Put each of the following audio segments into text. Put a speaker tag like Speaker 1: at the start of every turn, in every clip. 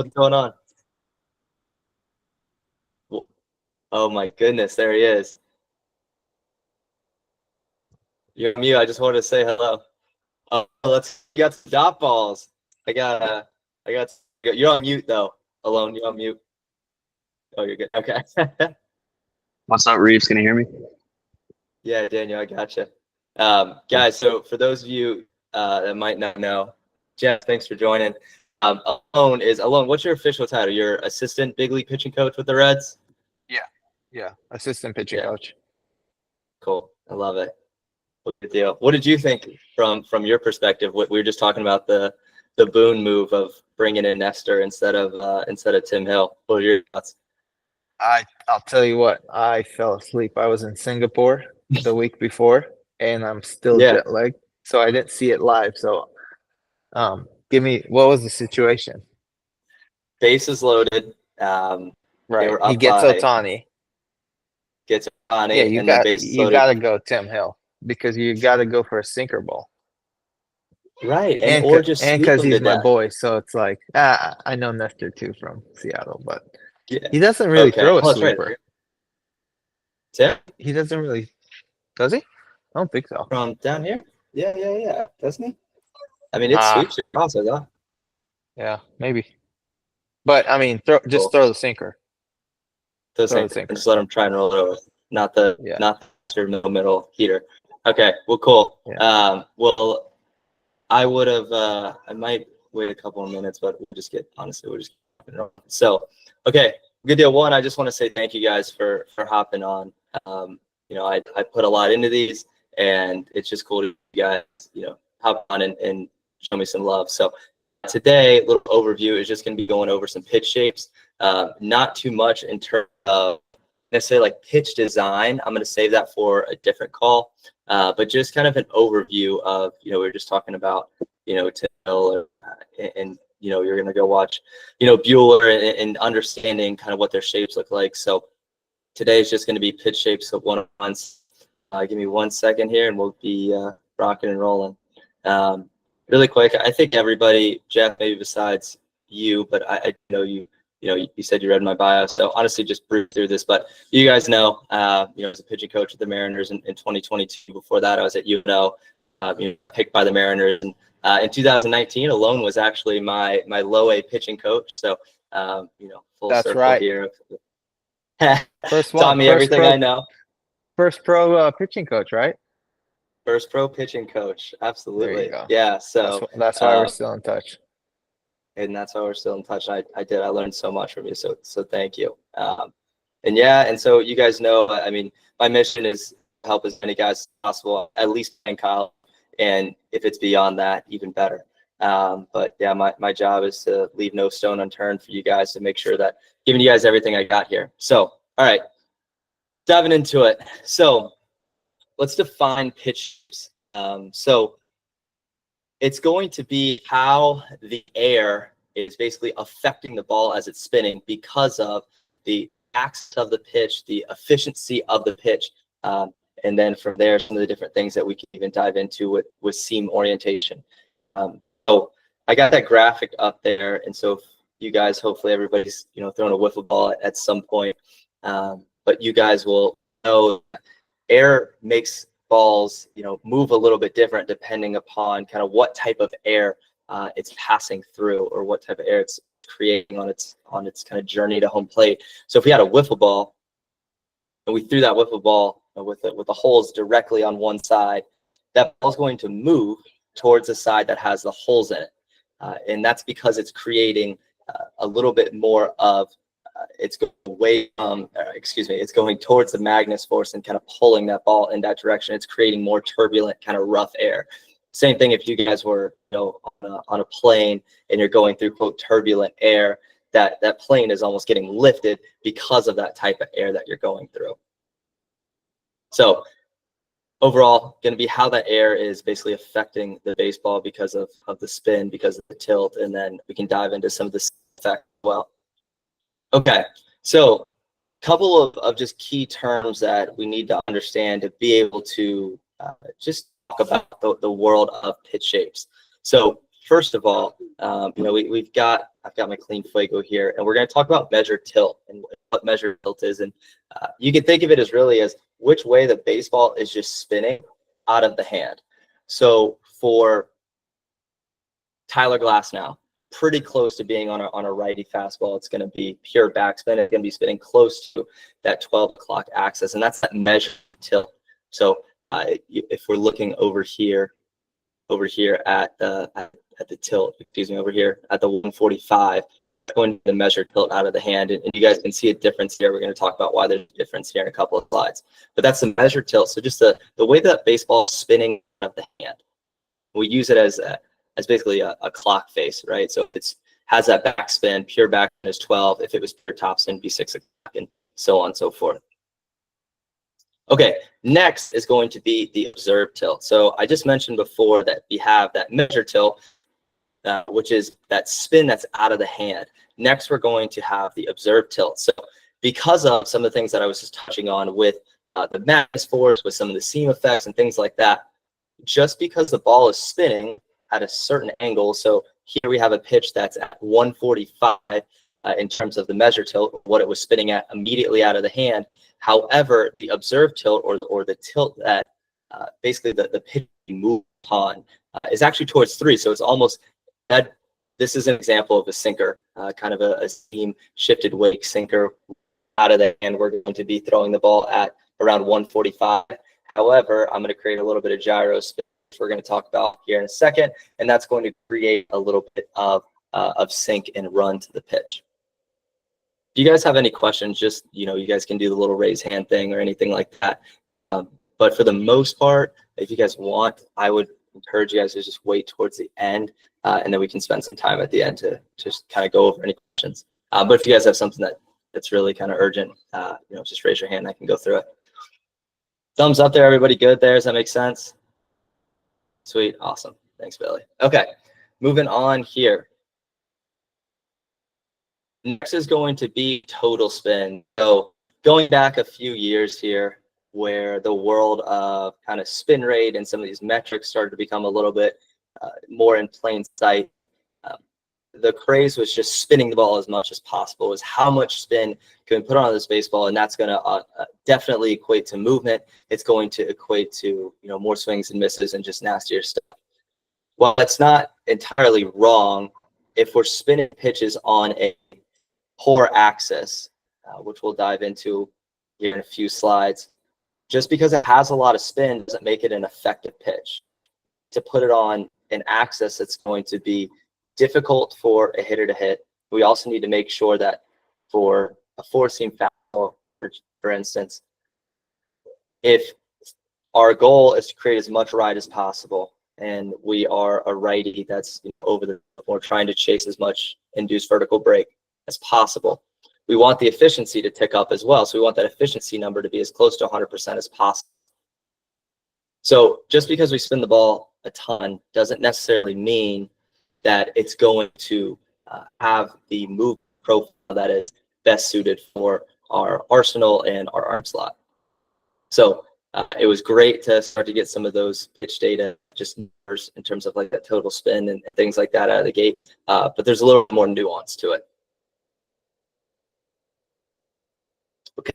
Speaker 1: What's going on? Oh my goodness, there he is. You're mute. I just wanted to say hello. Oh, you got some dot balls. I got you're on mute though. Alone, you're on mute. Oh, you're good. Okay.
Speaker 2: What's up, Reeves? Can you hear me?
Speaker 1: Yeah, Daniel, I gotcha. Guys, so for those of you that might not know, Jeff, thanks for joining. Alone. What's your official title? You're assistant big league pitching coach with the Reds?
Speaker 3: Yeah, assistant pitching coach.
Speaker 1: Cool. I love it. Good deal. What did you think from your perspective? What we were just talking about the Boone move of bringing in Nestor instead of Tim Hill. What are your thoughts?
Speaker 3: I'll tell you what, I fell asleep. I was in Singapore the week before, and I'm still jet lagged, so I didn't see it live. So, give me, what was the situation?
Speaker 1: Bases loaded.
Speaker 3: Right. He gets Ohtani.
Speaker 1: Yeah,
Speaker 3: you got to go Tim Hill because you got to go for a sinker ball.
Speaker 1: Right,
Speaker 3: and because he's my boy, so it's like I know Nestor too from Seattle, but he doesn't really throw a sweeper.
Speaker 1: Right. Tim?
Speaker 3: He doesn't really, does he? I don't think so.
Speaker 1: From down here? Yeah. Doesn't he? I mean, it sweeps across it, though.
Speaker 3: Yeah, maybe. But I mean, throw the sinker.
Speaker 1: Throw the sinker. Just let him try and roll it over. Not the middle heater. Okay. Well, cool. Yeah. Well, I would have. I might wait a couple of minutes, but we'll just so. Okay. Good deal. One, I just want to say thank you guys for hopping on. I put a lot into these, and it's just cool to you guys, hop on and show me some love. So today, a little overview is just going to be going over some pitch shapes. Not too much in terms of necessarily like pitch design. I'm going to save that for a different call, but just kind of an overview of, we were just talking about, Till and you're going to go watch, Bueller and understanding kind of what their shapes look like. So today is just going to be pitch shapes of one-on-ones. Give me 1 second here and we'll be rocking and rolling. Really quick, I think everybody, Jeff, maybe besides you, but I know you said you read my bio. So honestly, just breeze through this, but you guys know, as a pitching coach with the Mariners in 2022. Before that, I was at UNO, picked by the Mariners. And, in 2019, Alone was actually my low A pitching coach. So, full circle here.
Speaker 3: First
Speaker 1: one. Taught me everything I know.
Speaker 3: First pro pitching coach, right?
Speaker 1: First pro pitching coach. Absolutely.
Speaker 3: There you go.
Speaker 1: Yeah. So
Speaker 3: that's why we're still in touch.
Speaker 1: And that's why we're still in touch. I learned so much from you. So thank you. And so you guys know, I mean, my mission is to help as many guys as possible, at least in college. And if it's beyond that, even better. But yeah, my job is to leave no stone unturned for you guys to make sure that giving you guys everything I got here. So, all right, diving into it. So let's define pitch. So it's going to be how the air is basically affecting the ball as it's spinning because of the axis of the pitch, the efficiency of the pitch. And then from there, some of the different things that we can even dive into with seam orientation. So I got that graphic up there. And so if you guys, hopefully everybody's, throwing a wiffle ball at some point. But you guys will know air makes balls, move a little bit different depending upon kind of what type of air it's passing through or what type of air it's creating on its kind of journey to home plate. So if we had a wiffle ball and we threw that wiffle ball with the holes directly on one side, that ball's going to move towards the side that has the holes in it. And that's because it's creating a little bit more of it's going it's going towards the Magnus force and kind of pulling that ball in that direction. It's creating more turbulent kind of rough air. Same thing if you guys were on a plane and you're going through quote turbulent air, that plane is almost getting lifted because of that type of air that you're going through. So overall, going to be how that air is basically affecting the baseball because of the spin, because of the tilt, and then we can dive into some of the effects as well. Okay, so a couple of just key terms that we need to understand to be able to just talk about the world of pitch shapes. So first of all, we've got I've got my clean fuego here, and we're going to talk about measured tilt and what measured tilt is. And you can think of it as really as which way the baseball is just spinning out of the hand. So for Tyler Glass now, pretty close to being on a righty fastball. It's going to be pure backspin. It's going to be spinning close to that 12 o'clock axis, and that's that measured tilt. So if we're looking over here at the tilt, excuse me, over here at the 145, going to the measured tilt out of the hand, and you guys can see a difference here. We're going to talk about why there's a difference here in a couple of slides, but that's the measured tilt. So just the way that baseball is spinning out of the hand, we use it as basically a clock face, right? So if it has that backspin, pure backspin is 12. If it was pure topspin, it'd be 6 o'clock, and so on and so forth. Okay, next is going to be the observed tilt. So I just mentioned before that we have that measured tilt, which is that spin that's out of the hand. Next, we're going to have the observed tilt. So because of some of the things that I was just touching on with the mass force, with some of the seam effects and things like that, just because the ball is spinning at a certain angle, so here we have a pitch that's at 145 in terms of the measure tilt, what it was spinning at immediately out of the hand. However, the observed tilt or the tilt that basically the pitch moves on is actually towards 3. So it's almost that. This is an example of a sinker, kind of a seam shifted wake sinker out of the hand. We're going to be throwing the ball at around 145. However, I'm going to create a little bit of gyro spin, which we're going to talk about here in a second, and that's going to create a little bit of sink and run to the pitch. If you guys have any questions, just, you guys can do the little raise hand thing or anything like that. But for the most part, if you guys want, I would encourage you guys to just wait towards the end, and then we can spend some time at the end to just kind of go over any questions. But if you guys have something that's really kind of urgent, just raise your hand. I can go through it. Thumbs up there, everybody. Good there. Does that make sense? Sweet. Awesome. Thanks, Billy. Okay, moving on here. Next is going to be total spin. So going back a few years here, where the world of kind of spin rate and some of these metrics started to become a little bit more in plain sight. The craze was just spinning the ball as much as possible. It was how much spin can we put on this baseball, and that's going to definitely equate to movement. It's going to equate to more swings and misses and just nastier stuff. Well, that's not entirely wrong if we're spinning pitches on a poor axis, which we'll dive into here in a few slides. Just because it has a lot of spin doesn't make it an effective pitch. To put it on an axis that's going to be difficult for a hitter to hit, we also need to make sure that for a four-seam fastball, for instance, if our goal is to create as much ride as possible, and we are a righty that's over the, we're trying to chase as much induced vertical break as possible, we want the efficiency to tick up as well. So we want that efficiency number to be as close to 100% as possible. So just because we spin the ball a ton doesn't necessarily mean that it's going to have the move profile that is best suited for our arsenal and our arm slot. So it was great to start to get some of those pitch data, just numbers in terms of like that total spin and things like that out of the gate. But there's a little more nuance to it. Okay,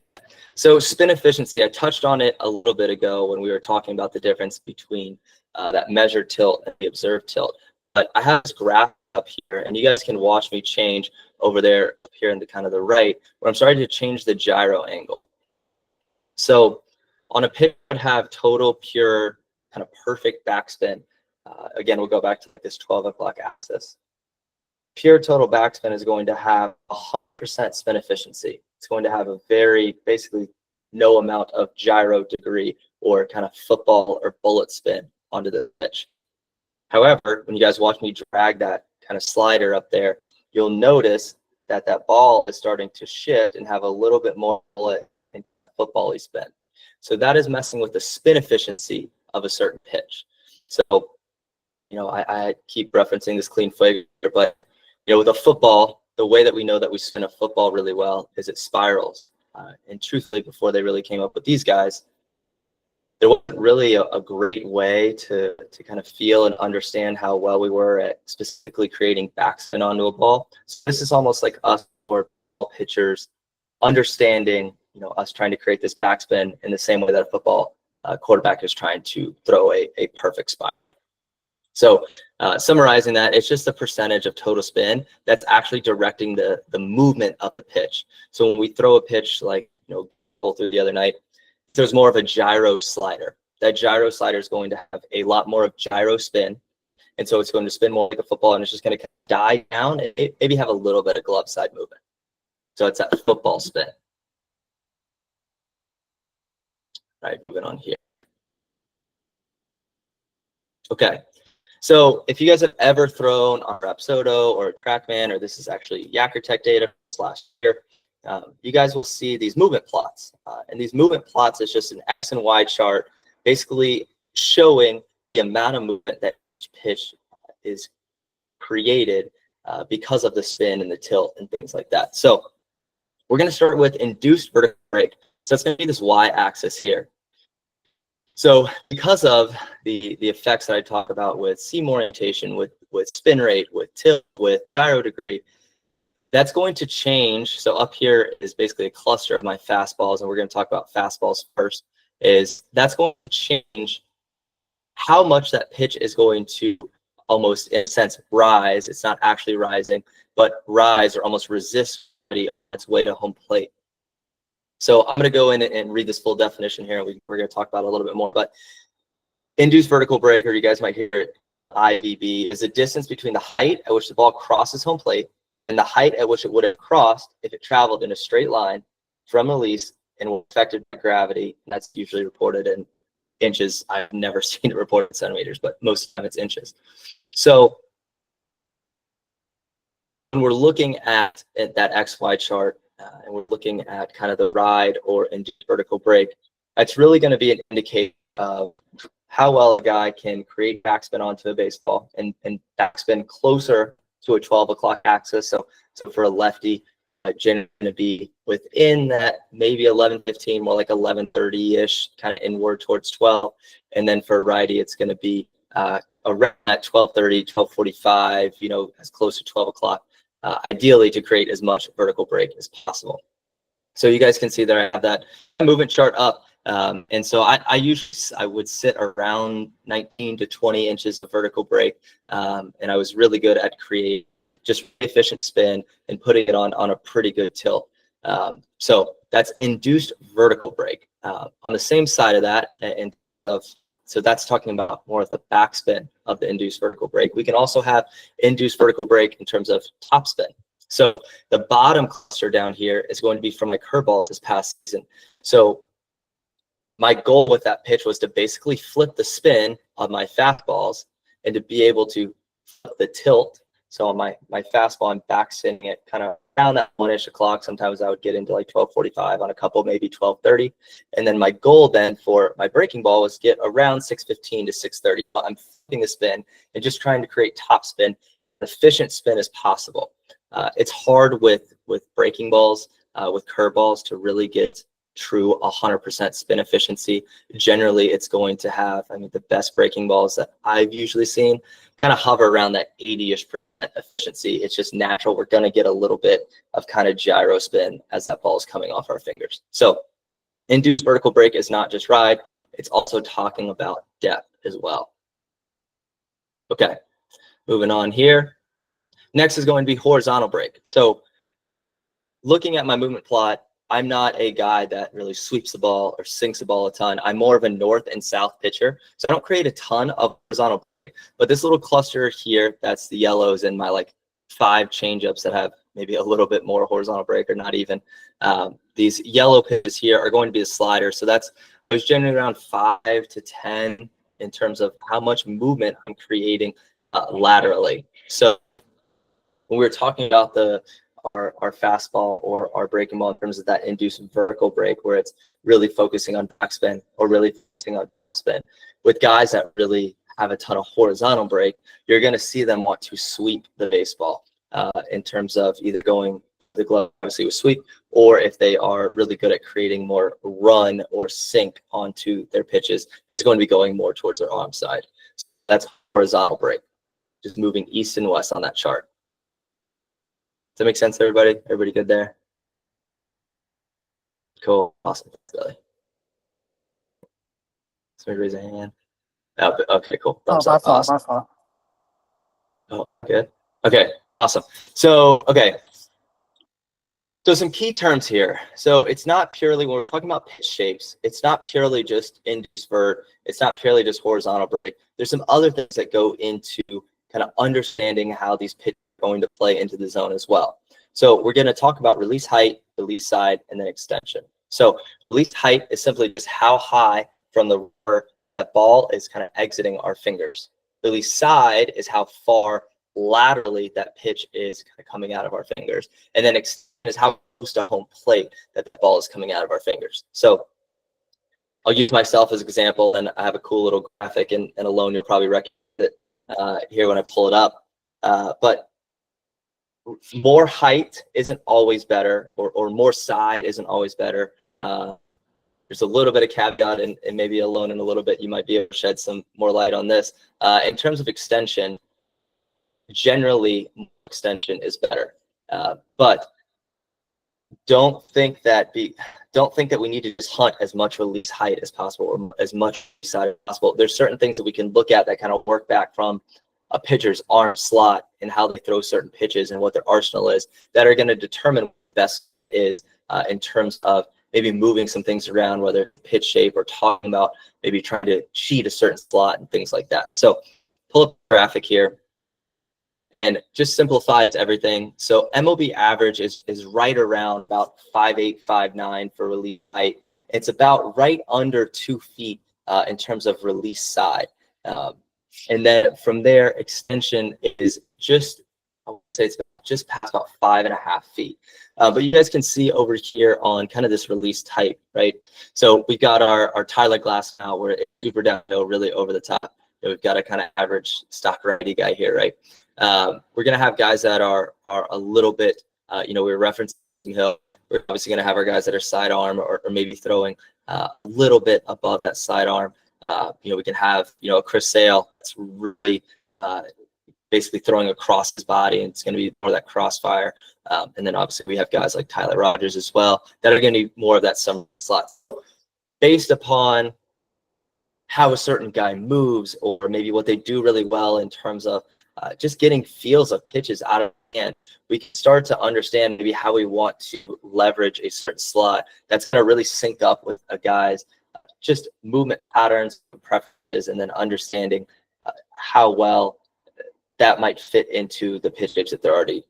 Speaker 1: so spin efficiency, I touched on it a little bit ago when we were talking about the difference between that measured tilt and the observed tilt. But I have this graph up here, and you guys can watch me change over there up here in the kind of the right, where I'm starting to change the gyro angle. So on a pitch, I would have total pure kind of perfect backspin. Again, we'll go back to this 12 o'clock axis. Pure total backspin is going to have 100% spin efficiency. It's going to have a very, basically no amount of gyro degree or kind of football or bullet spin onto the pitch. However, when you guys watch me drag that kind of slider up there, you'll notice that that ball is starting to shift and have a little bit more bullet and football-y spin. So that is messing with the spin efficiency of a certain pitch. So, I keep referencing this clean figure, but, with a football, the way that we know that we spin a football really well is it spirals. And truthfully, before they really came up with these guys, there wasn't really a great way to kind of feel and understand how well we were at specifically creating backspin onto a ball. So this is almost like us or pitchers understanding, us trying to create this backspin in the same way that a football quarterback is trying to throw a perfect spot. So summarizing that, it's just the percentage of total spin that's actually directing the movement of the pitch. So when we throw a pitch like, through the other night, there's more of a gyro slider. That gyro slider is going to have a lot more of gyro spin. And so it's going to spin more like a football, and it's just going to die down and maybe have a little bit of glove side movement. So it's that football spin. All right, moving on here. Okay. So if you guys have ever thrown on Rapsodo or TrackMan, or this is actually Yakkertech data last year, you guys will see these movement plots. And these movement plots is just an X and Y chart, basically showing the amount of movement that each pitch is created because of the spin and the tilt and things like that. So we're going to start with induced vertical break. So it's going to be this Y-axis here. So because of the effects that I talk about with seam orientation, with spin rate, with tilt, with gyro degree, that's going to change. So up here is basically a cluster of my fastballs, and we're going to talk about fastballs first. That's going to change how much that pitch is going to almost, in a sense, rise. It's not actually rising, but rise or almost resist on its way to home plate. So I'm going to go in and read this full definition here, and we're going to talk about it a little bit more. But induced vertical break, or you guys might hear it, IVB, is the distance between the height at which the ball crosses home plate and the height at which it would have crossed if it traveled in a straight line from release and was affected by gravity. And that's usually reported in inches. I've never seen it reported in centimeters, but most of the time it's inches. So when we're looking at that XY chart, and we're looking at kind of the ride or induced vertical break, that's really going to be an indicator of how well a guy can create backspin onto a baseball and backspin closer to a 12 o'clock axis. So for a lefty, generally going to be within that maybe 11:15, more like 11:30-ish, kind of inward towards 12. And then for a righty, it's going to be around that 12:30, 12:45, as close to 12 o'clock. Ideally to create as much vertical break as possible. So you guys can see there I have that movement chart up. And so I would sit around 19 to 20 inches of vertical break. And I was really good at creating just efficient spin and putting it on a pretty good tilt. So that's induced vertical break. On the same side of that, so that's talking about more of the backspin of the induced vertical break. We can also have induced vertical break in terms of topspin. So the bottom cluster down here is going to be from my curveball this past season. So my goal with that pitch was to basically flip the spin of my fastballs and to be able to flip the tilt. So on my fastball, I'm backspinning it kind of around that 1-ish o'clock. Sometimes I would get into like 12:45 on a couple, maybe 12:30. And then my goal then for my breaking ball was get around 6:15 to 6:30. I'm flipping the spin and just trying to create top spin, efficient spin as possible. It's hard with breaking balls, with curveballs to really get true 100% spin efficiency. Generally, it's going to have, the best breaking balls that I've usually seen kind of hover around that 80-ish percent efficiency. It's just natural. We're going to get a little bit of kind of gyro spin as that ball is coming off our fingers. So induced vertical break is not just ride. It's also talking about depth as well. Okay, moving on here. Next is going to be horizontal break. So looking at my movement plot, I'm not a guy that really sweeps the ball or sinks the ball a ton. I'm more of a north and south pitcher. So I don't create a ton of horizontal break. But this little cluster here, that's the yellows and my like 5 changeups that have maybe a little bit more horizontal break or not even. These yellow pitches here are going to be the slider. So I was generally around 5 to 10 in terms of how much movement I'm creating laterally. So when we were talking about our fastball or our breaking ball in terms of that induced vertical break, where it's really focusing on backspin or really focusing on spin, with guys that really have a ton of horizontal break, you're going to see them want to sweep the baseball in terms of either going the glove obviously with sweep, or if they are really good at creating more run or sink onto their pitches, it's going to be going more towards their arm side. So that's horizontal break, just moving east and west on that chart. Does that make sense, everybody? Everybody good there? Cool. Awesome. Really. Somebody raise a hand. Oh, okay, cool. Thumbs up. Awesome. Oh, good. Okay, awesome. So, okay. So some key terms here. So it's not purely, when we're talking about pitch shapes, it's not purely just induced vert. It's not purely just horizontal break. There's some other things that go into kind of understanding how these pitches are going to play into the zone as well. So we're going to talk about release height, release side, and then extension. So release height is simply just how high from the rubber that ball is kind of exiting our fingers. Release side is how far laterally that pitch is kind of coming out of our fingers. And then extension is how close to home plate that the ball is coming out of our fingers. So I'll use myself as an example, and I have a cool little graphic, and Alone you'll probably recognize it here when I pull it up. But more height isn't always better, or more side isn't always better. There's a little bit of caveat, and maybe Alone in a little bit you might be able to shed some more light on this. In terms of extension, generally more extension is better, but don't think that we need to just hunt as much release height as possible or as much side as possible. There's certain things that we can look at that kind of work back from a pitcher's arm slot and how they throw certain pitches and what their arsenal is that are going to determine what best is in terms of maybe moving some things around, whether pitch shape or talking about maybe trying to cheat a certain slot and things like that. So pull up the graphic here. And just simplifies everything. So MLB average is right around about 5'8", 5'9" for release height. It's about right under 2 feet in terms of release side. And then from there, extension is just, I would say it's just past about 5.5 feet. But you guys can see over here on kind of this release type, right? So we've got our Tyler Glass now, where it's super downhill, really over the top. We've got a kind of average stock righty guy here, right? We're going to have guys that are a little bit, we're referencing Hill. We're obviously going to have our guys that are sidearm or maybe throwing a little bit above that sidearm. We can have, a Chris Sale that's really basically throwing across his body, and it's going to be more of that crossfire. And then obviously we have guys like Tyler Rogers as well that are going to be more of that summer slot. Based upon how a certain guy moves, or maybe what they do really well in terms of just getting feels of pitches out of hand, we can start to understand maybe how we want to leverage a certain slot that's going to really sync up with a guy's just movement patterns, preferences, and then understanding how well that might fit into the pitch shapes that they're already,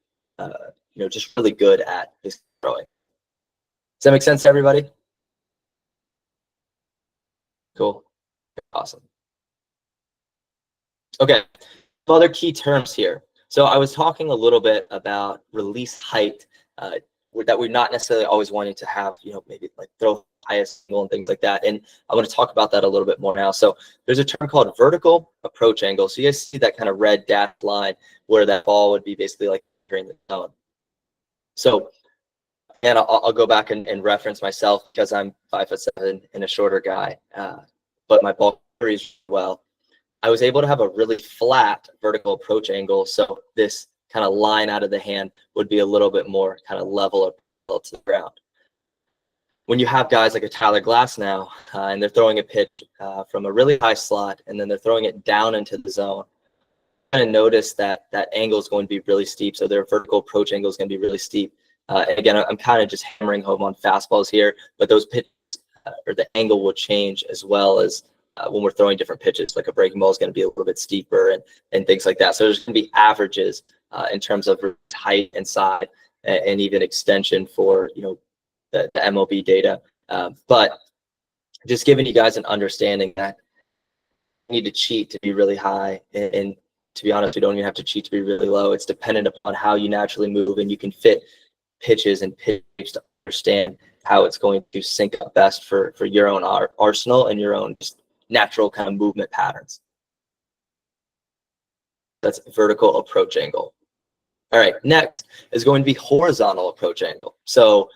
Speaker 1: just really good at throwing. Does that make sense to everybody? Cool. Awesome. Okay, other key terms here. So I was talking a little bit about release height, that we're not necessarily always wanting to have, maybe like throw highest angle and things like that. And I want to talk about that a little bit more now. So there's a term called vertical approach angle. So you guys see that kind of red dashed line where that ball would be basically like entering the zone. So, and I'll go back and reference myself because I'm 5'7" and a shorter guy, but my ball carries well. I was able to have a really flat vertical approach angle, so this kind of line out of the hand would be a little bit more kind of level or parallel to the ground. When you have guys like a Tyler Glass now, and they're throwing a pitch from a really high slot, and then they're throwing it down into the zone, you're going to notice that that angle is going to be really steep, so their vertical approach angle is going to be really steep. And again, I'm kind of just hammering home on fastballs here, but those pitches or the angle will change as well as when we're throwing different pitches. Like a breaking ball is going to be a little bit steeper and things like that. So there's going to be averages in terms of height and side and even extension for the MLB data. But just giving you guys an understanding that you need to cheat to be really high, and to be honest, you don't even have to cheat to be really low. It's dependent upon how you naturally move, and you can fit pitches and pitches to understand how it's going to sync up best for your own arsenal and your own just natural kind of movement patterns. That's vertical approach angle. All right, next is going to be horizontal approach angle. So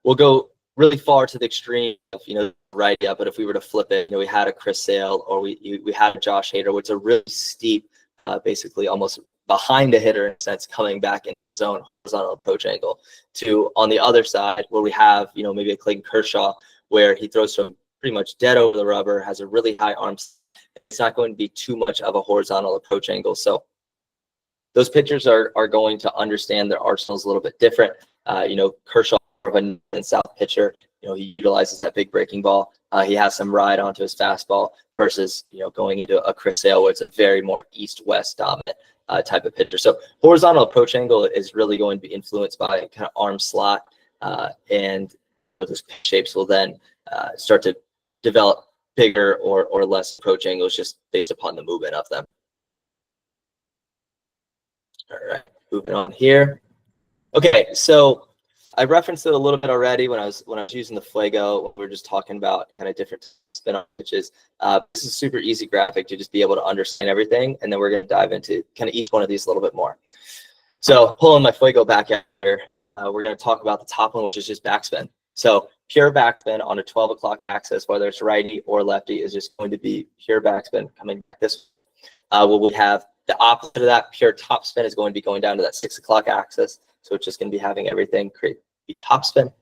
Speaker 1: we'll go really far to the extreme of, right, yeah, but if we were to flip it, we had a Chris Sale or we had a Josh Hader, which is a really steep, basically almost behind a hitter in a sense, coming back in his own horizontal approach angle, to on the other side where we have, maybe a Clayton Kershaw where he throws from pretty much dead over the rubber, has a really high arm. It's not going to be too much of a horizontal approach angle. So those pitchers are going to understand their arsenals a little bit different. Kershaw, more of a north and south pitcher, he utilizes that big breaking ball. He has some ride onto his fastball versus, going into a Chris Sale where it's a very more east-west dominant type of pitcher. So horizontal approach angle is really going to be influenced by kind of arm slot, and those pitch shapes will then start to develop bigger or less approach angles just based upon the movement of them. All right, moving on here. Okay, so I referenced it a little bit already when I was using the Fuego. We were just talking about kind of different spin on pitches. This is a super easy graphic to just be able to understand everything, and then we're going to dive into kind of each one of these a little bit more. So pulling my Fuego back out here, we're going to talk about the top one, which is just backspin. So pure backspin on a 12 o'clock axis, whether it's righty or lefty, is just going to be pure backspin coming back this way. We have the opposite of that, pure topspin, is going to be going down to that 6 o'clock axis. So it's just going to be having everything create topspin.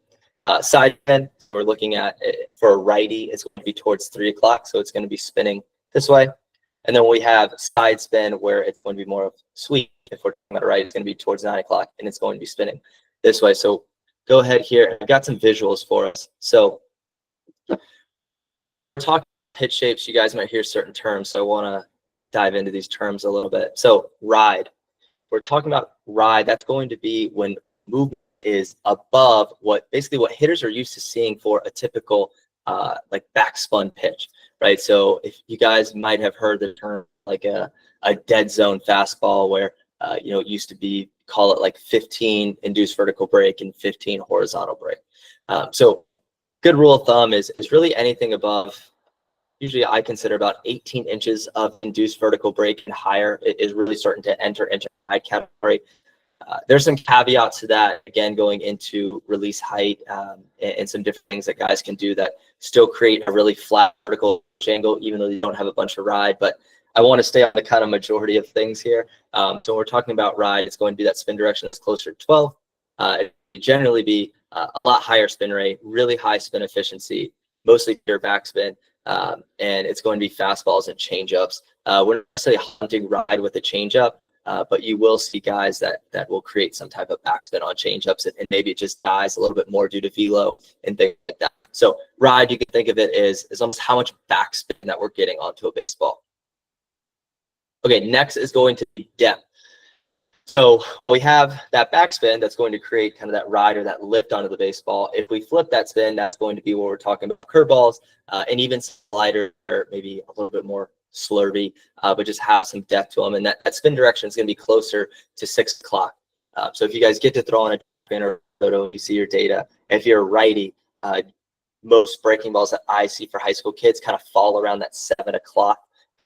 Speaker 1: Side spin, we're looking at it, for a righty, it's going to be towards 3 o'clock. So it's going to be spinning this way. And then we have side spin where it's going to be more of sweep. If we're talking about a right, it's going to be towards 9 o'clock and it's going to be spinning this way. So go ahead here. I've got some visuals for us. So we're talking pitch shapes. You guys might hear certain terms. So I want to dive into these terms a little bit. So ride. We're talking about ride. That's going to be when movement is above what hitters are used to seeing for a typical like backspun pitch, right? So if you guys might have heard the term like a dead zone fastball where it used to be, call it like 15 induced vertical break and 15 horizontal break. So good rule of thumb is really anything above, usually I consider about 18 inches of induced vertical break and higher is really starting to enter into high category. There's some caveats to that, again, going into release height and some different things that guys can do that still create a really flat vertical angle, even though you don't have a bunch of ride. But I want to stay on the kind of majority of things here. So when we're talking about ride, it's going to be that spin direction that's closer to 12. It would generally be a lot higher spin rate, really high spin efficiency, mostly pure backspin, and it's going to be fastballs and changeups. We're not necessarily hunting ride with a changeup, but you will see guys that will create some type of backspin on changeups, and maybe it just dies a little bit more due to velo and things like that. So ride, you can think of it as almost how much backspin that we're getting onto a baseball. Okay, next is going to be depth. So we have that backspin that's going to create kind of that ride or that lift onto the baseball. If we flip that spin, that's going to be where we're talking about curveballs and even sliders, or maybe a little bit more slurvy, but just have some depth to them. And that spin direction is going to be closer to 6 o'clock. So if you guys get to throw on a spin or photo, you see your data. If you're a righty, most breaking balls that I see for high school kids kind of fall around that 7 o'clock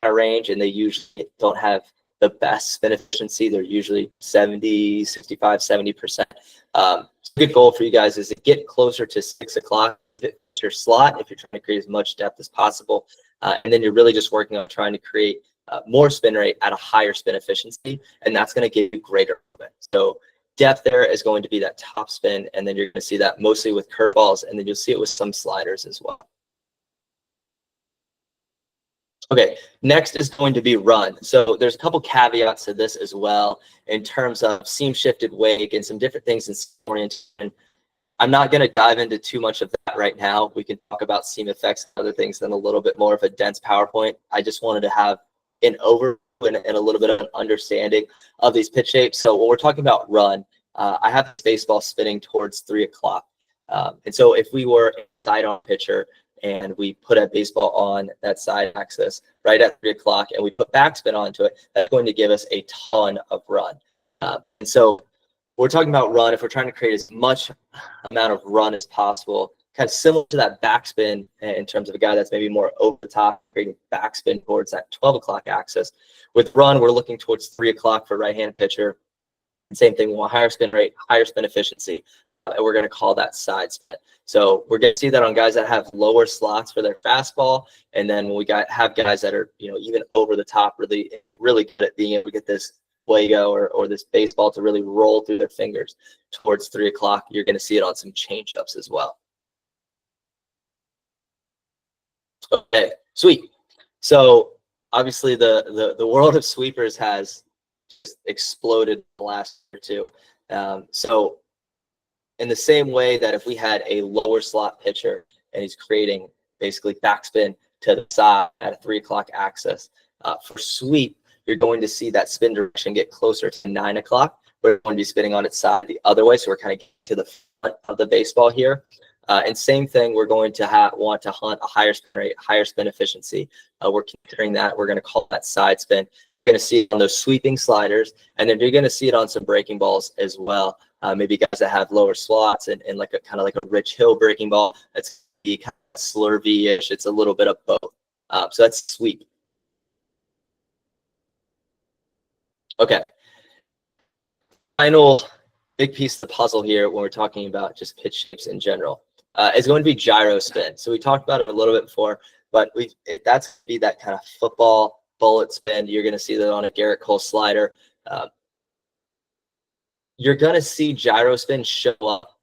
Speaker 1: range, and they usually don't have the best spin efficiency. They're usually 70, 65, 70%. Good goal for you guys is to get closer to 6 o'clock your slot if you're trying to create as much depth as possible. And then you're really just working on trying to create more spin rate at a higher spin efficiency, and that's going to give you greater movement. So depth there is going to be that top spin, and then you're going to see that mostly with curveballs, and then you'll see it with some sliders as well. Okay, next is going to be run. So there's a couple caveats to this as well in terms of seam shifted wake and some different things in seam orientation. I'm not going to dive into too much of that right now. We can talk about seam effects and other things in a little bit more of a dense PowerPoint. I just wanted to have an overview and a little bit of an understanding of these pitch shapes. So when we're talking about run, I have this baseball spinning towards 3 o'clock. And so if we were a side-on pitcher and we put a baseball on that side axis right at 3 o'clock and we put backspin onto it, that's going to give us a ton of run. And so we're talking about run, if we're trying to create as much amount of run as possible, kind of similar to that backspin in terms of a guy that's maybe more over the top, creating backspin towards that 12 o'clock axis. With run, we're looking towards 3 o'clock for right-handed pitcher. Same thing, we want higher spin rate, higher spin efficiency, and we're going to call that side spin. So we're going to see that on guys that have lower slots for their fastball, and then when we have guys that are, you know, even over the top, really good at being able to get this fuego or this baseball to really roll through their fingers towards 3 o'clock. You're going to see it on some changeups as well. Okay, sweep. So obviously the world of sweepers has just exploded the last year or two. So in the same way that if we had a lower slot pitcher and he's creating basically backspin to the side at a 3 o'clock axis, for sweep, you're going to see that spin direction get closer to 9 o'clock. We're going to be spinning on its side the other way, so we're kind of getting to the front of the baseball here. And same thing, we're going to want to hunt a higher spin rate, higher spin efficiency. We're considering that. We're going to call that side spin. You're going to see it on those sweeping sliders, and then you're going to see it on some breaking balls as well. Maybe guys that have lower slots and like a kind of like a Rich Hill breaking ball. That's kind of slurvy-ish. It's a little bit of both. So that's sweep. Okay. Final big piece of the puzzle here when we're talking about just pitch shapes in general is going to be gyro spin. So we talked about it a little bit before, but that's be that kind of football bullet spin. You're going to see that on a Garrett Cole slider. You're going to see gyro spin show up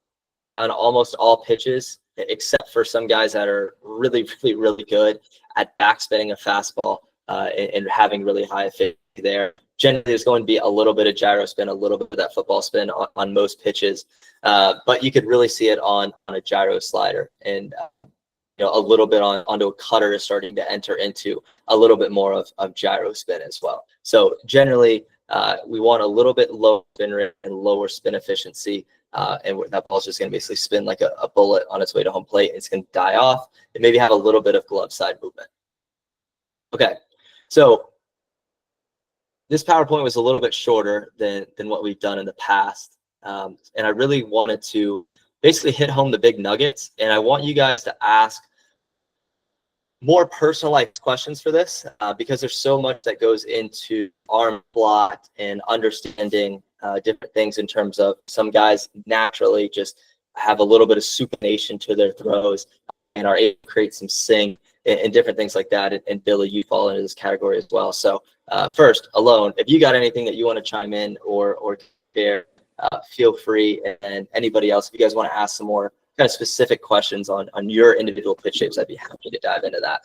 Speaker 1: on almost all pitches, except for some guys that are really, really, really good at backspinning a fastball and having really high efficiency there. Generally, there's going to be a little bit of gyro spin, a little bit of that football spin on most pitches, but you could really see it on a gyro slider, and you know, a little bit onto a cutter is starting to enter into a little bit more of gyro spin as well. So generally, we want a little bit lower spin rate and lower spin efficiency, and that ball's just going to basically spin like a bullet on its way to home plate. It's going to die off and maybe have a little bit of glove side movement. Okay, so this PowerPoint was a little bit shorter than what we've done in the past. And I really wanted to basically hit home the big nuggets. And I want you guys to ask more personalized questions for this because there's so much that goes into arm plot and understanding different things in terms of some guys naturally just have a little bit of supination to their throws and are able to create some sing and different things like that. And Billy, you fall into this category as well. So first, Alone, if you got anything that you want to chime in or share, feel free. And anybody else, if you guys want to ask some more kind of specific questions on your individual pitch shapes, I'd be happy to dive into that.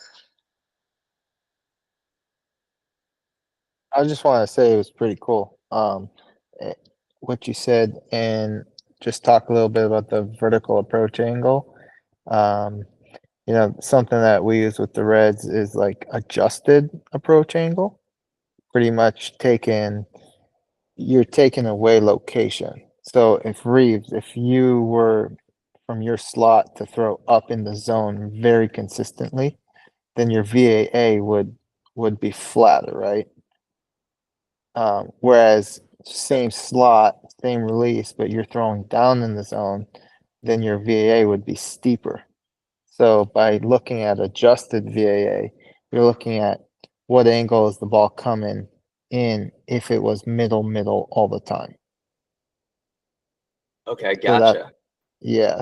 Speaker 3: I just want to say it was pretty cool. What you said, and just talk a little bit about the vertical approach angle. You know, something that we use with the Reds is like adjusted approach angle. Pretty much you're taking away location. So if Reeves, if you were from your slot to throw up in the zone very consistently, then your VAA would be flatter, right? Whereas same slot, same release, but you're throwing down in the zone, then your VAA would be steeper. So by looking at adjusted VAA, you're looking at what angle is the ball coming in if it was middle all the time.
Speaker 1: Okay, gotcha.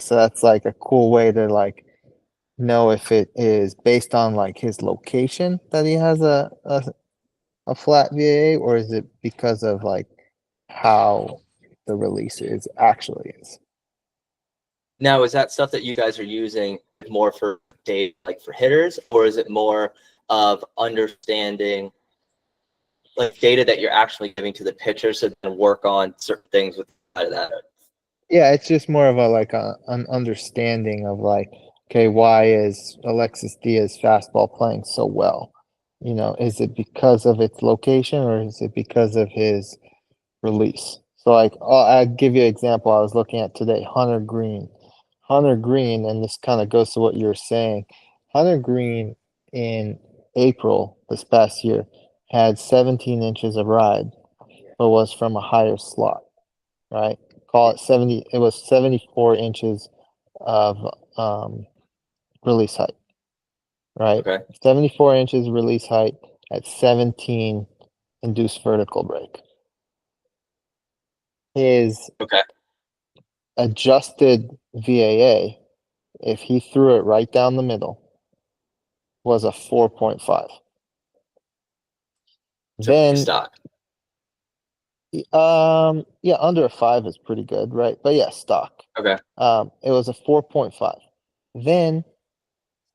Speaker 3: So that's like a cool way to like know if it is based on like his location that he has a flat VAA, or is it because of like how the release is.
Speaker 1: Now, is that stuff that you guys are using more for data, like for hitters, or is it more of understanding like data that you're actually giving to the pitcher so they can work on certain things with that?
Speaker 3: Yeah, it's just more of an understanding of like, okay, why is Alexis Diaz fastball playing so well? You know, is it because of its location or is it because of his release? So like, I'll give you an example I was looking at today, Hunter Green. Hunter Green, and this kind of goes to what you were saying. Hunter Green in April this past year had 17 inches of ride, but was from a higher slot, right? Call it 70, it was 74 inches of release height, right?
Speaker 1: Okay.
Speaker 3: 74 inches release height at 17 induced vertical break. his
Speaker 1: Okay.
Speaker 3: adjusted VAA, if he threw it right down the middle, was a 4.5.
Speaker 1: So
Speaker 3: Then,
Speaker 1: stock.
Speaker 3: yeah, under a 5 is pretty good, right? But yeah, stock.
Speaker 1: Okay.
Speaker 3: It was a 4.5. Then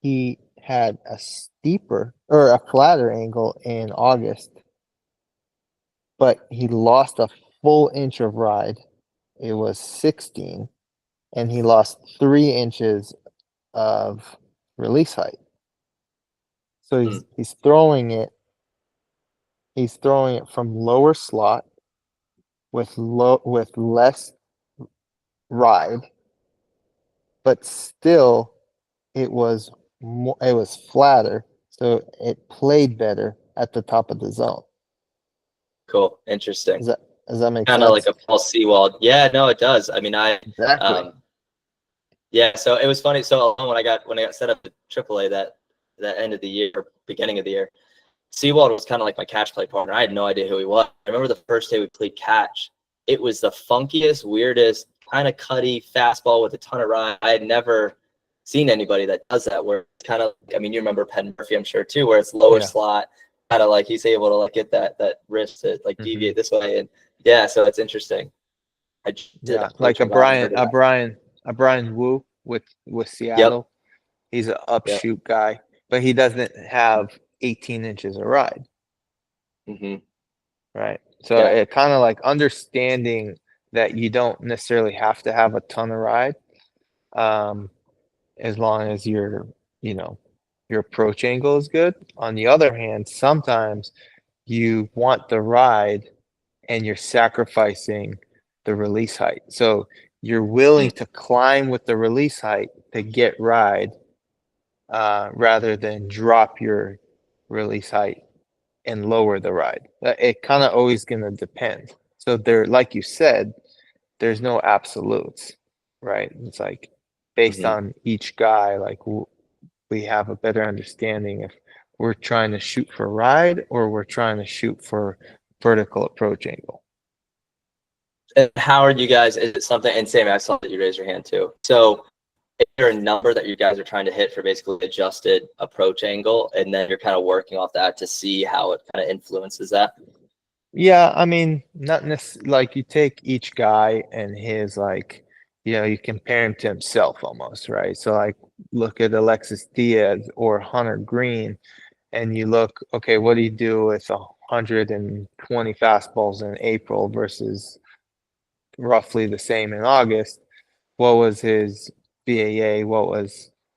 Speaker 3: he had a steeper or a flatter angle in August, but he lost a full inch of ride. It was 16, and he lost 3 inches of release height. So he's throwing it. He's throwing it from lower slot with less ride, but still it was it was flatter, so it played better at the top of the zone.
Speaker 1: Cool. Interesting.
Speaker 3: Does that make
Speaker 1: Kind of like
Speaker 3: sense?
Speaker 1: a false seawall. Yeah, no, it does. I mean,
Speaker 3: Exactly.
Speaker 1: yeah. So it was funny. So when I got set up at AAA that end of the year, beginning of the year, Seawald was kind of like my catch play partner. I had no idea who he was. I remember the first day we played catch. It was the funkiest, weirdest, kind of cutty fastball with a ton of ride. I had never seen anybody that does that. Where it's kind of, I mean, you remember Penn Murphy, I'm sure too, where it's lower slot, kind of like he's able to like get that wrist to like deviate this way. And yeah, so it's interesting. I just did
Speaker 3: Like a Brian Wu with Seattle. He's an upshoot guy, but he doesn't have 18 inches of ride. Right. So it kind of like understanding that you don't necessarily have to have a ton of ride, as long as your approach angle is good. On the other hand, sometimes you want the ride and you're sacrificing the release height. So you're willing to climb with the release height to get ride, rather than drop your release height and lower the ride. It kind of always gonna depend. So there, like you said, there's no absolutes, right? It's like based on each guy, like we have a better understanding if we're trying to shoot for ride or we're trying to shoot for vertical approach angle.
Speaker 1: And how are you guys? Is it something? And Sammy, I saw that you raised your hand too. So is there a number that you guys are trying to hit for basically adjusted approach angle, and then you're kind of working off that to see how it kind of influences that?
Speaker 3: Yeah, I mean, not necessarily like you take each guy and his like, you compare him to himself almost, right? So like look at Alexis Diaz or Hunter Green, and you look, okay, what do you do with 120 fastballs in April versus roughly the same in August? What was his BAA?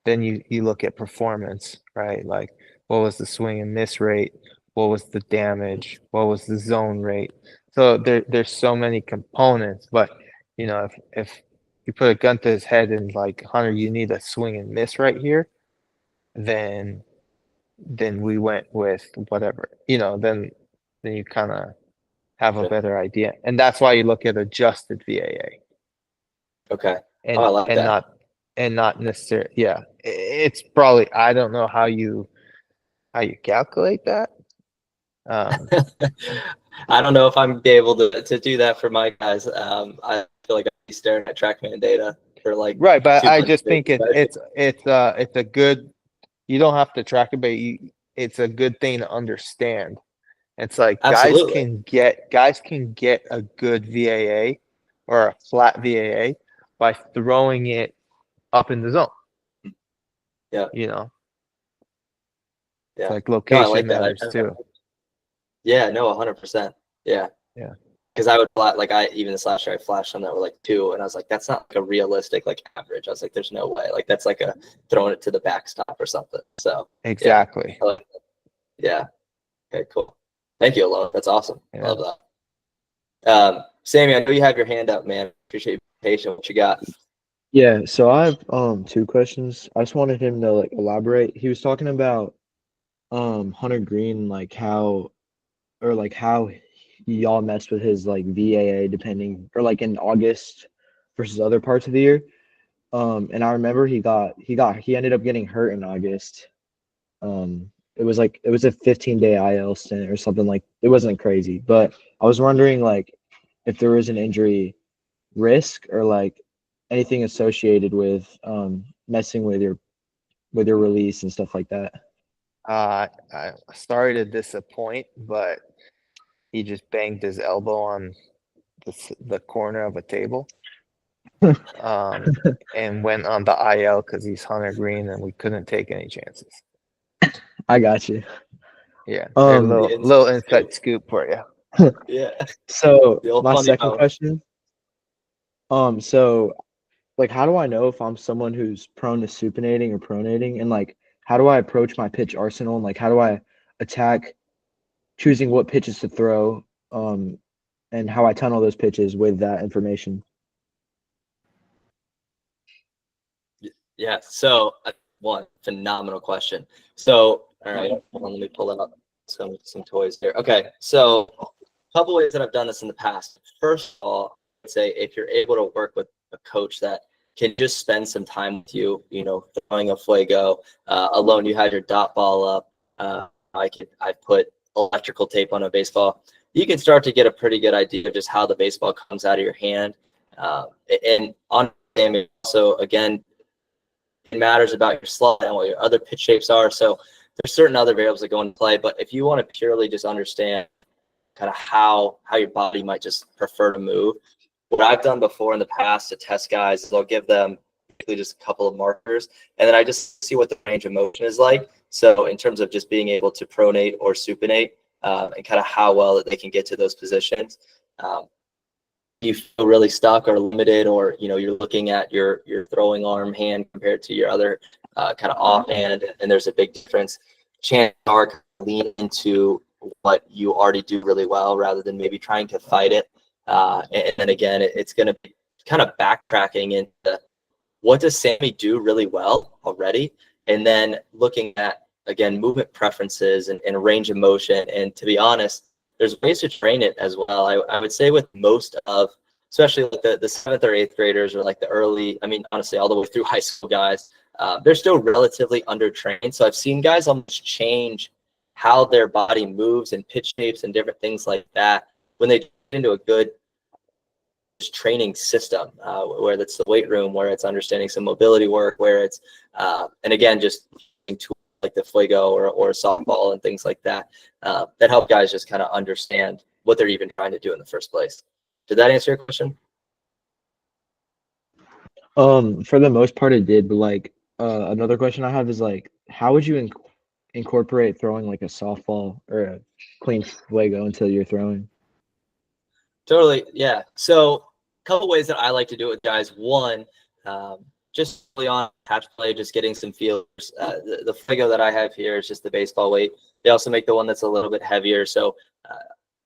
Speaker 3: Then you look at performance, right? Like what was the swing and miss rate? What was the damage? What was the zone rate? So there's so many components, but if you put a gun to his head and like, Hunter, you need a swing and miss right here, then we went with whatever, then you kind of have a better idea. And that's why you look at adjusted VAA.
Speaker 1: Okay.
Speaker 3: And
Speaker 1: I like that.
Speaker 3: not necessarily, yeah. It's probably, I don't know how you calculate that.
Speaker 1: I don't know if I'm be able to do that for my guys. I feel like I'd be staring at TrackMan data for like
Speaker 3: right, but
Speaker 1: 2
Speaker 3: I
Speaker 1: months
Speaker 3: just
Speaker 1: straight.
Speaker 3: think it's a good, you don't have to track it, but it's a good thing to understand. It's like
Speaker 1: Absolutely.
Speaker 3: guys can get a good VAA or a flat VAA by throwing it up in the zone.
Speaker 1: Yeah.
Speaker 3: Yeah. It's like
Speaker 1: No, I
Speaker 3: location
Speaker 1: like that.
Speaker 3: matters too.
Speaker 1: Yeah, no, 100%. Yeah.
Speaker 3: Yeah.
Speaker 1: Because I would even this last year I flashed some that were like 2, and I was like, that's not like a realistic like average. I was like, there's no way. Like that's like a throwing it to the backstop or something. So
Speaker 3: exactly.
Speaker 1: Yeah. Yeah. Okay, cool. Thank you, Alon. That's awesome.
Speaker 3: Yeah.
Speaker 1: Love that. Sammy, I know you have your hand up, man. Appreciate you being patient. What you got?
Speaker 4: Yeah, so I have 2 questions. I just wanted him to like elaborate. He was talking about Hunter Green, like how y'all messed with his like VAA depending, or like in August versus other parts of the year. And I remember he ended up getting hurt in August. It was a 15-day IL stint or something, like it wasn't crazy, but I was wondering like if there was an injury risk or like anything associated with messing with your release and stuff like that.
Speaker 3: I sorry to disappoint, but he just banged his elbow on the corner of a table, and went on the IL because he's Hunter Green, and we couldn't take any chances.
Speaker 4: I got you.
Speaker 3: Yeah, there's a
Speaker 1: The
Speaker 3: little
Speaker 1: inside
Speaker 3: inside scoop for you.
Speaker 1: Yeah.
Speaker 4: So
Speaker 1: The old
Speaker 4: my
Speaker 1: funny
Speaker 4: second
Speaker 1: bone.
Speaker 4: question, so like how do I know if I'm someone who's prone to supinating or pronating, and like how do I approach my pitch arsenal, and like how do I attack choosing what pitches to throw, and how I tunnel those pitches with that information?
Speaker 1: Yeah. So one phenomenal question. So, all right, hold on, let me pull up some toys here. Okay. So a couple ways that I've done this in the past. First of all, I'd say if you're able to work with a coach that can just spend some time with you, throwing a fuego, alone, you had your dot ball up. I put electrical tape on a baseball. You can start to get a pretty good idea of just how the baseball comes out of your hand. And on also, again, it matters about your slide and what your other pitch shapes are. So there's certain other variables that go into play. But if you want to purely just understand kind of how your body might just prefer to move, what I've done before in the past to test guys is I'll give them just a couple of markers, and then I just see what the range of motion is like. So in terms of just being able to pronate or supinate, and kind of how well that they can get to those positions. You feel really stuck or limited, or you're looking at your throwing arm hand compared to your other kind of offhand, and there's a big difference, chances are lean into what you already do really well rather than maybe trying to fight it. And then again, it's going to be kind of backtracking into what does Sammy do really well already, and then looking at, again, movement preferences and range of motion. And to be honest, there's ways to train it as well. I would say with most of, especially like the 7th or 8th graders, or like the early, I mean, honestly, all the way through high school guys, they're still relatively undertrained. So I've seen guys almost change how their body moves and pitch shapes and different things like that when they get into a good training system, where it's the weight room, where it's understanding some mobility work, where it's, and again, just tools like the fuego or softball and things like that, that help guys just kind of understand what they're even trying to do in the first place. Did that answer your question?
Speaker 4: For the most part it did, but like another question I have is like how would you incorporate throwing like a softball or a clean fuego into your throwing?
Speaker 1: Totally. Yeah. So a couple ways that I like to do it with guys. One, just early on catch play, just getting some feelers. The fuego that I have here is just the baseball weight. They also make the one that's a little bit heavier. So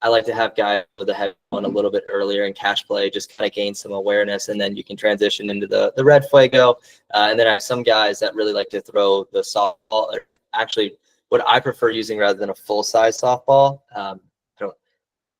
Speaker 1: I like to have guys with the heavy one a little bit earlier in catch play, just kind of gain some awareness, and then you can transition into the red fuego. And then I have some guys that really like to throw the softball, or actually what I prefer using rather than a full size softball.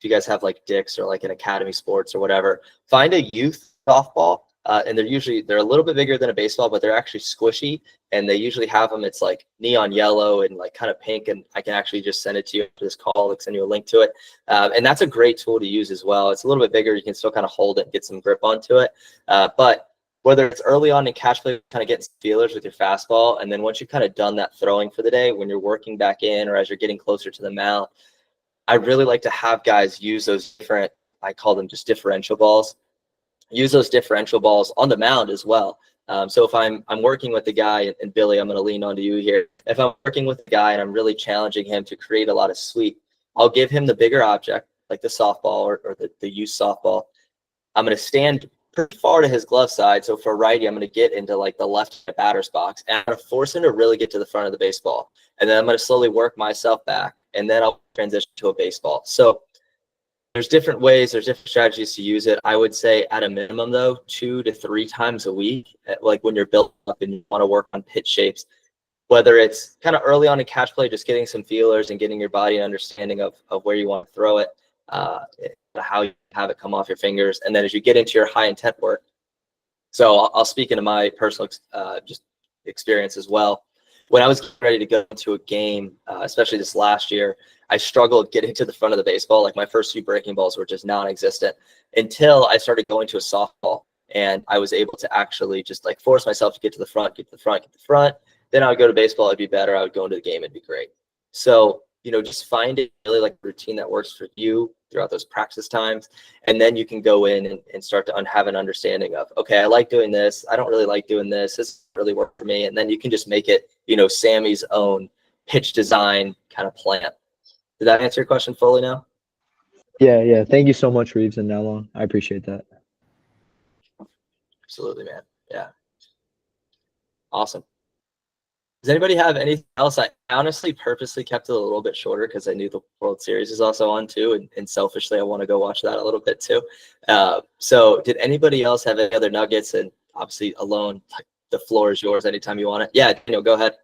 Speaker 1: If you guys have like Dick's or like an Academy Sports or whatever, find a youth softball. And they're a little bit bigger than a baseball, but they're actually squishy. And they usually have them, it's like neon yellow and like kind of pink. And I can actually just send it to you after this call, like send you a link to it. And that's a great tool to use as well. It's a little bit bigger. You can still kind of hold it and get some grip onto it. But whether it's early on in catch play, kind of getting some feelers with your fastball, and then once you've kind of done that throwing for the day, when you're working back in or as you're getting closer to the mound, I really like to have guys use those different, I call them just differential balls. Use those differential balls on the mound as well. So if I'm working with the guy, and Billy, I'm going to lean onto you here. If I'm working with the guy and I'm really challenging him to create a lot of sweep, I'll give him the bigger object, like the softball or the youth softball. I'm going to stand pretty far to his glove side. So for righty, I'm going to get into like the left batter's box, and I'm going to force him to really get to the front of the baseball. And then I'm going to slowly work myself back, and then I'll transition to a baseball. So there's different ways, there's different strategies to use it. I would say at a minimum though, 2 to 3 times a week, like when you're built up and you want to work on pitch shapes, whether it's kind of early on in catch play, just getting some feelers and getting your body an understanding of where you want to throw it, how you have it come off your fingers. And then as you get into your high intent work, so I'll speak into my personal just experience as well. when I was getting ready to go into a game, especially this last year, I struggled getting to the front of the baseball. Like my first few breaking balls were just non-existent until I started going to a softball, and I was able to actually just like force myself to get to the front, get to the front, get to the front. Then I would go to baseball, it'd be better. I would go into the game, it'd be great. So, just finding really like a routine that works for you throughout those practice times. And then you can go in and start to have an understanding of, okay, I like doing this. I don't really like doing this. This doesn't really work for me. And then you can just make it, Sammy's own pitch design kind of plan. Did that answer your question fully now?
Speaker 4: Yeah. Thank you so much, Reeves and Nellon. I appreciate that.
Speaker 1: Absolutely, man. Yeah. Awesome. Does anybody have anything else? I honestly purposely kept it a little bit shorter because I knew the World Series is also on too, and selfishly I want to go watch that a little bit too. So did anybody else have any other nuggets? And obviously, Alone, the floor is yours anytime you want it. Yeah, go ahead.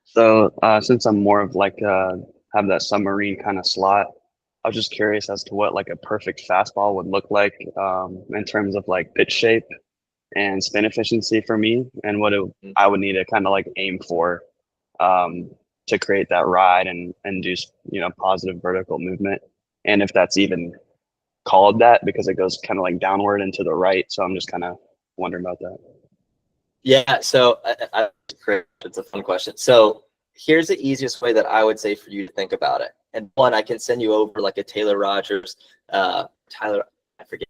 Speaker 2: So since I'm more of like have that submarine kind of slot, I was just curious as to what like a perfect fastball would look like in terms of like pitch shape and spin efficiency for me, and what I would need to kind of like aim for to create that ride and do positive vertical movement, and if that's even called that because it goes kind of like downward and to the right. So I'm just kind of wondering about that.
Speaker 1: Yeah, so it's a fun question. So here's the easiest way that I would say for you to think about it. And one, I can send you over like a Taylor Rogers, I forget.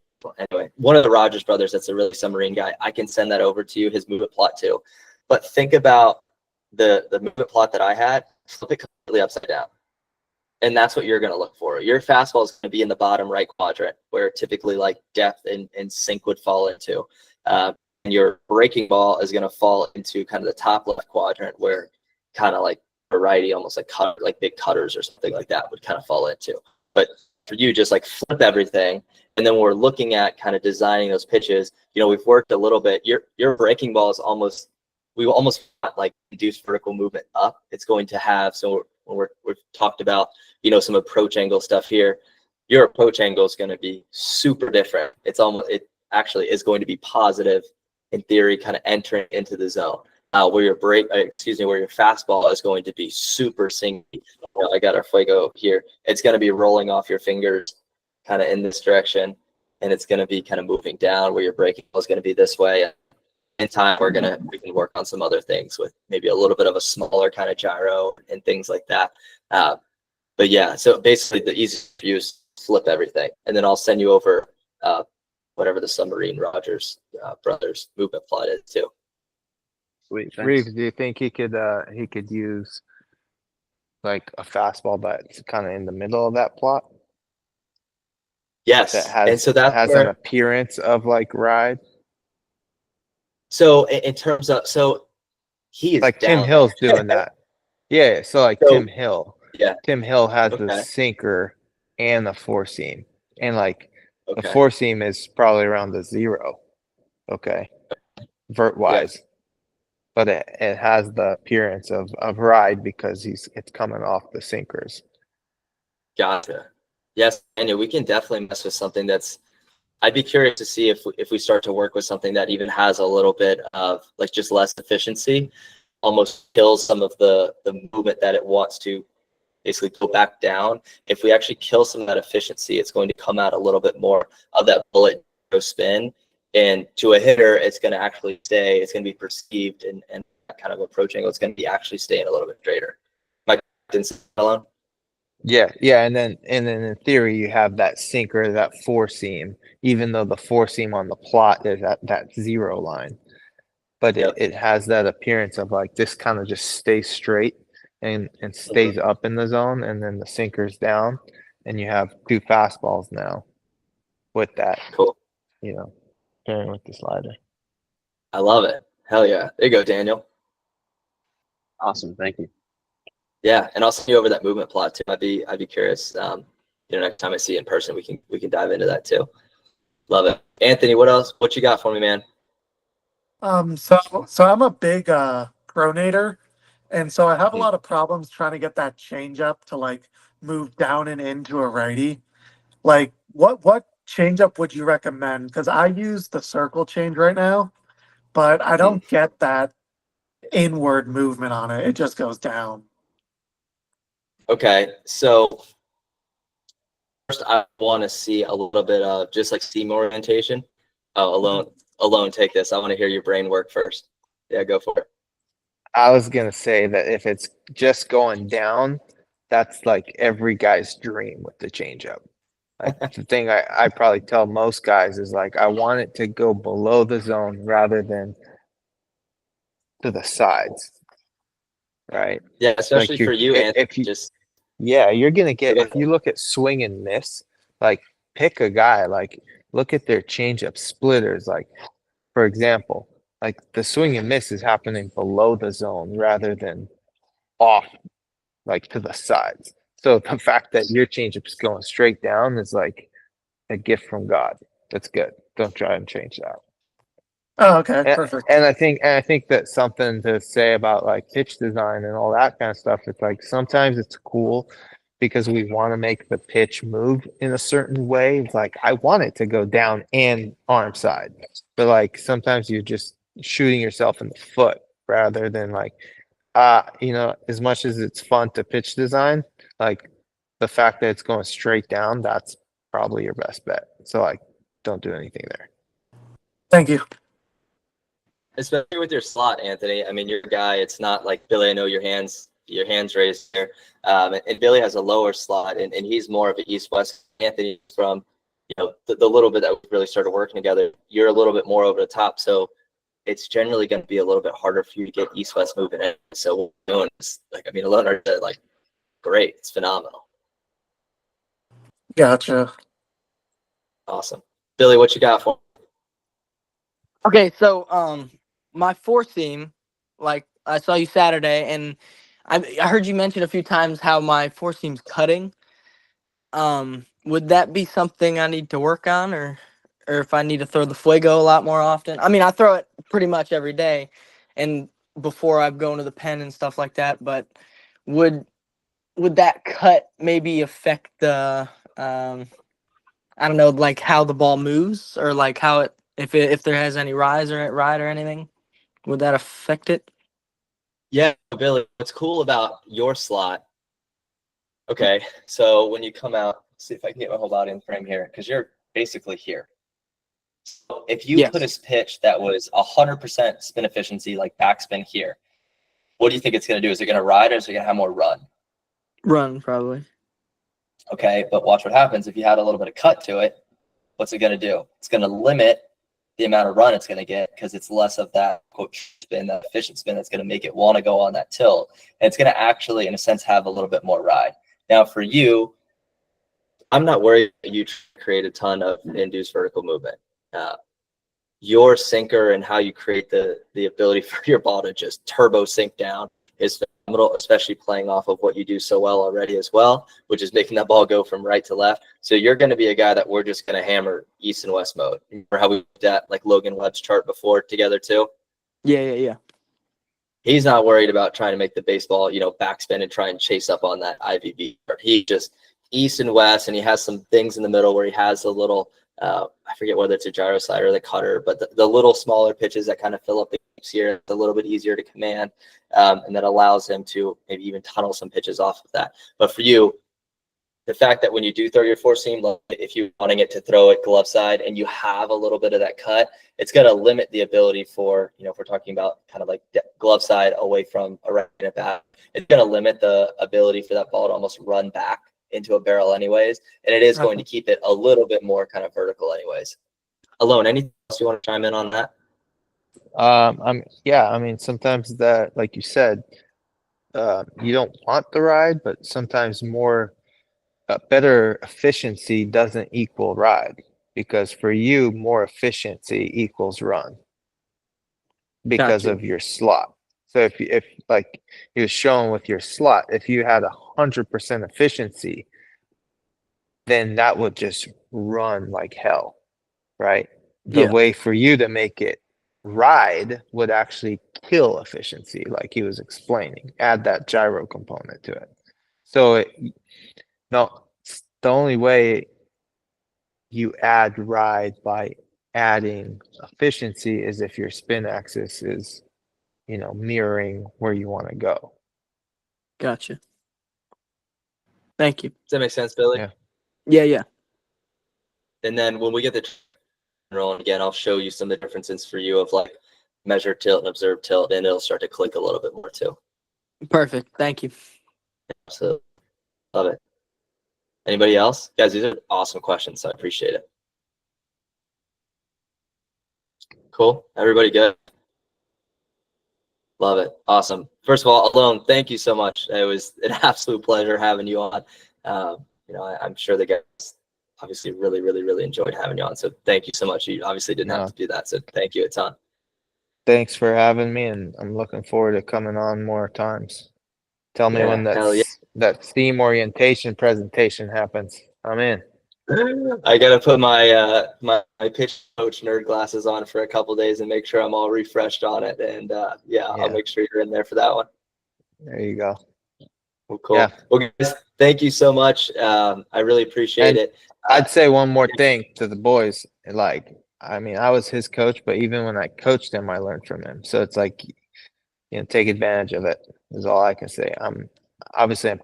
Speaker 1: Anyway, one of the Rogers brothers that's a really submarine guy. I can send that over to you, his movement plot too. But think about the movement plot that I had, flip it completely upside down. And that's what you're going to look for. Your fastball is going to be in the bottom right quadrant, where typically like depth and sink would fall into. And your breaking ball is going to fall into kind of the top left quadrant, where kind of like variety, almost like big cutters or something like that would kind of fall into. But for you, just like flip everything. And then we're looking at kind of designing those pitches. We've worked a little bit. Your breaking ball is we almost like induce vertical movement up. It's going to have, so when we've talked about, some approach angle stuff here, your approach angle is going to be super different. It actually is going to be positive in theory, kind of entering into the zone. Where your fastball is going to be super sinky. I got our fuego here. It's going to be rolling off your fingers kind of in this direction, and it's going to be kind of moving down, where your breaking ball is going to be this way. In time, we can work on some other things with maybe a little bit of a smaller kind of gyro and things like that. But yeah, so basically the easiest for you is flip everything, and then I'll send you over whatever the Submarine Rogers brothers movement plot is too.
Speaker 2: Sweet. Thanks.
Speaker 3: Reeves, do you think he could use like a fastball that's kind of in the middle of that plot?
Speaker 1: Yes,
Speaker 3: That has,
Speaker 1: and so that
Speaker 3: has an appearance of like ride.
Speaker 1: So in terms of, he is
Speaker 3: Like Tim
Speaker 1: down
Speaker 3: Hill's
Speaker 1: there.
Speaker 3: doing that. Yeah, so like Tim Hill.
Speaker 1: Yeah.
Speaker 3: Tim Hill has the
Speaker 1: Okay.
Speaker 3: sinker and the four seam. And like the
Speaker 1: Okay.
Speaker 3: four seam is probably around the 0. Okay. Vert wise. But it has the appearance of ride because it's coming off the sinkers.
Speaker 1: Gotcha. Yes, Daniel, we can definitely mess with something I'd be curious to see if we start to work with something that even has a little bit of like just less efficiency, almost kills some of the movement that it wants to basically go back down. If we actually kill some of that efficiency, it's going to come out a little bit more of that bullet spin. And to a hitter, it's going to actually stay, it's going to be perceived and that kind of approach angle, it's going to be actually staying a little bit straighter. Mike, alone?
Speaker 3: Yeah, and then in theory you have that sinker, that four seam, even though the four seam on the plot is at that 0 line. But it has that appearance of like this kind of just stays straight and stays up in the zone, and then the sinker's down, and you have 2 fastballs now with that.
Speaker 1: Cool.
Speaker 3: Pairing with the slider.
Speaker 1: I love it. Hell yeah. There you go, Daniel.
Speaker 2: Awesome. Thank you.
Speaker 1: Yeah, and I'll send you over that movement plot too. I'd be curious. Next time I see you in person, we can dive into that too. Love it. Anthony, what else? What you got for me, man?
Speaker 5: So I'm a big pronator, and so I have a lot of problems trying to get that change up to like move down and into a righty. Like what change up would you recommend? Because I use the circle change right now, but I don't get that inward movement on it. It just goes down.
Speaker 1: Okay, so first I want to see a little bit of just like seam orientation. Alone, take this. I want to hear your brain work first. Yeah, go for it.
Speaker 3: I was gonna say that if it's just going down, that's like every guy's dream with the changeup. Like the thing I probably tell most guys is like I want it to go below the zone rather than to the sides, right?
Speaker 1: Yeah, especially
Speaker 3: Like
Speaker 1: for you, Anthony.
Speaker 3: if you
Speaker 1: Just
Speaker 3: yeah, you're gonna get
Speaker 1: go
Speaker 3: if you look at swing and miss, like pick a guy, like look at their changeup splitters, like for example, like the swing and miss is happening below the zone rather than off, like to the sides. So the fact that your changeup is going straight down is like a gift from God. That's good. Don't try and change that.
Speaker 5: Oh, okay,
Speaker 3: And,
Speaker 5: perfect.
Speaker 3: and I think that's something to say about like pitch design and all that kind of stuff. It's like sometimes it's cool because we want to make the pitch move in a certain way. It's like I want it to go down and arm side, but like sometimes you're just shooting yourself in the foot rather than like as much as it's fun to pitch design, like the fact that it's going straight down, that's probably your best bet. So like don't do anything there.
Speaker 5: Thank you.
Speaker 1: especially with your slot, Anthony. I mean, you're a guy. It's not like Billy. I know your hands raised there. And Billy has a lower slot, and he's more of an east-west. Anthony from, the little bit that we really started working together. You're a little bit more over the top, so it's generally going to be a little bit harder for you to get east-west moving in. So what we're doing is, like, I mean, alone are like great. It's phenomenal.
Speaker 5: Gotcha.
Speaker 1: Awesome, Billy. What you got for?
Speaker 6: Okay, so my four seam, like I saw you Saturday, and I heard you mention a few times how my four seam's cutting. Would that be something I need to work on, or if I need to throw the fuego a lot more often? I mean, I throw it pretty much every day, and before I'm going to the pen and stuff like that. But would that cut maybe affect the I don't know, like how the ball moves, or like how if there has any rise or ride or anything, would that affect it?
Speaker 1: Yeah, Billy. What's cool about your slot? Okay, so when you come out, see if I can get my whole body in frame here, because you're basically here. So if you put
Speaker 6: Yes.
Speaker 1: a pitch that was 100% spin efficiency, like backspin here, what do you think it's going to do? Is it going to ride, or is it going to have more run?
Speaker 6: Run, probably.
Speaker 1: Okay, but watch what happens if you had a little bit of cut to it. What's it going to do? It's going to limit the amount of run it's going to get, because it's less of that quote spin, that efficient spin that's going to make it want to go on that tilt. And it's going to actually, in a sense, have a little bit more ride. Now, for you, I'm not worried that you create a ton of induced vertical movement. Your sinker and how you create the ability for your ball to just turbo sink down is phenomenal, especially playing off of what you do so well already as well, which is making that ball go from right to left. So you're going to be a guy that we're just going to hammer east and west mode. Remember how we did that, like Logan Webb's chart before together too?
Speaker 6: Yeah.
Speaker 1: He's not worried about trying to make the baseball, backspin and try and chase up on that IVB. He just east and west, and he has some things in the middle where he has a little, I forget whether it's a gyro slider or the cutter, but the little smaller pitches that kind of fill up the gaps here, it's a little bit easier to command, and that allows him to maybe even tunnel some pitches off of that. But for you, the fact that when you do throw your four seam, like if you're wanting it to throw it glove side and you have a little bit of that cut, it's going to limit the ability for, if we're talking about kind of like glove side away from a right and a back, it's going to limit the ability for that ball to almost run back into a barrel anyways. And it is going to keep it a little bit more kind of vertical anyways. Alone, anything else you want to chime in on that?
Speaker 3: I mean, sometimes that, like you said, you don't want the ride, but sometimes better efficiency doesn't equal ride, because for you, more efficiency equals run because
Speaker 6: Gotcha.
Speaker 3: of your slot. So if like you was showing with your slot, if you had 100% efficiency, then that would just run like hell, right? The
Speaker 6: Yeah.
Speaker 3: way for you to make it ride would actually kill efficiency, like he was explaining. Add that gyro component to it. So no, the only way you add ride by adding efficiency is if your spin axis is mirroring where you want to go.
Speaker 6: Gotcha. Thank you.
Speaker 1: Does that make sense, Billy?
Speaker 3: Yeah.
Speaker 6: Yeah.
Speaker 1: And then when we get the rolling again, I'll show you some of the differences for you of like measured tilt and observed tilt, and it'll start to click a little bit more too.
Speaker 6: Perfect. Thank you.
Speaker 1: So love it. Anybody else? Guys, these are awesome questions, so I appreciate it. Cool. Everybody good? Love it. Awesome. First of all, Alone, thank you so much. It was an absolute pleasure having you on. I'm sure the guys obviously really, really, really enjoyed having you on. So thank you so much. You obviously didn't have to do that. So thank you a ton.
Speaker 3: Thanks for having me, and I'm looking forward to coming on more times. Tell me when that theme orientation presentation happens. I'm in.
Speaker 1: I gotta put my my pitch coach nerd glasses on for a couple days and make sure I'm all refreshed on it. And I'll make sure you're in there for that one.
Speaker 3: There you go.
Speaker 1: Well, cool. Yeah. Well, guys, thank you so much. I really appreciate it.
Speaker 3: I'd say one more thing to the boys. Like, I mean, I was his coach, but even when I coached him, I learned from him. So it's like, take advantage of it is all I can say. I'm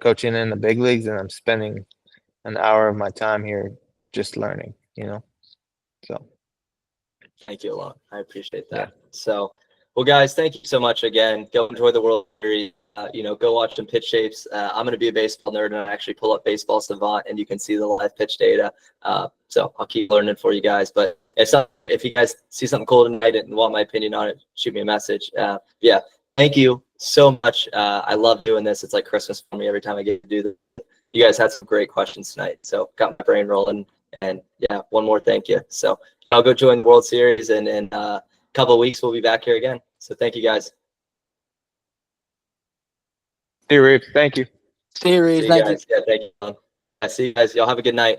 Speaker 3: coaching in the big leagues, and I'm spending an hour of my time here just learning, so.
Speaker 1: Thank you a lot. I appreciate that. Yeah. So, well, guys, thank you so much again. Go enjoy the World Series. Go watch some pitch shapes. I'm going to be a baseball nerd and I actually pull up Baseball Savant and you can see the live pitch data. So I'll keep learning for you guys. But if you guys see something cool tonight and want my opinion on it, shoot me a message. Thank you so much. I love doing this. It's like Christmas for me every time I get to do this. You guys had some great questions tonight. So got my brain rolling. And one more thank you. So I'll go join the World Series and in a couple of weeks we'll be back here again. So thank you guys.
Speaker 3: See you, Reeves. Thank you.
Speaker 6: See you, Reeves. Thank you.
Speaker 1: Yeah, thank you. I see you guys. Y'all have a good night.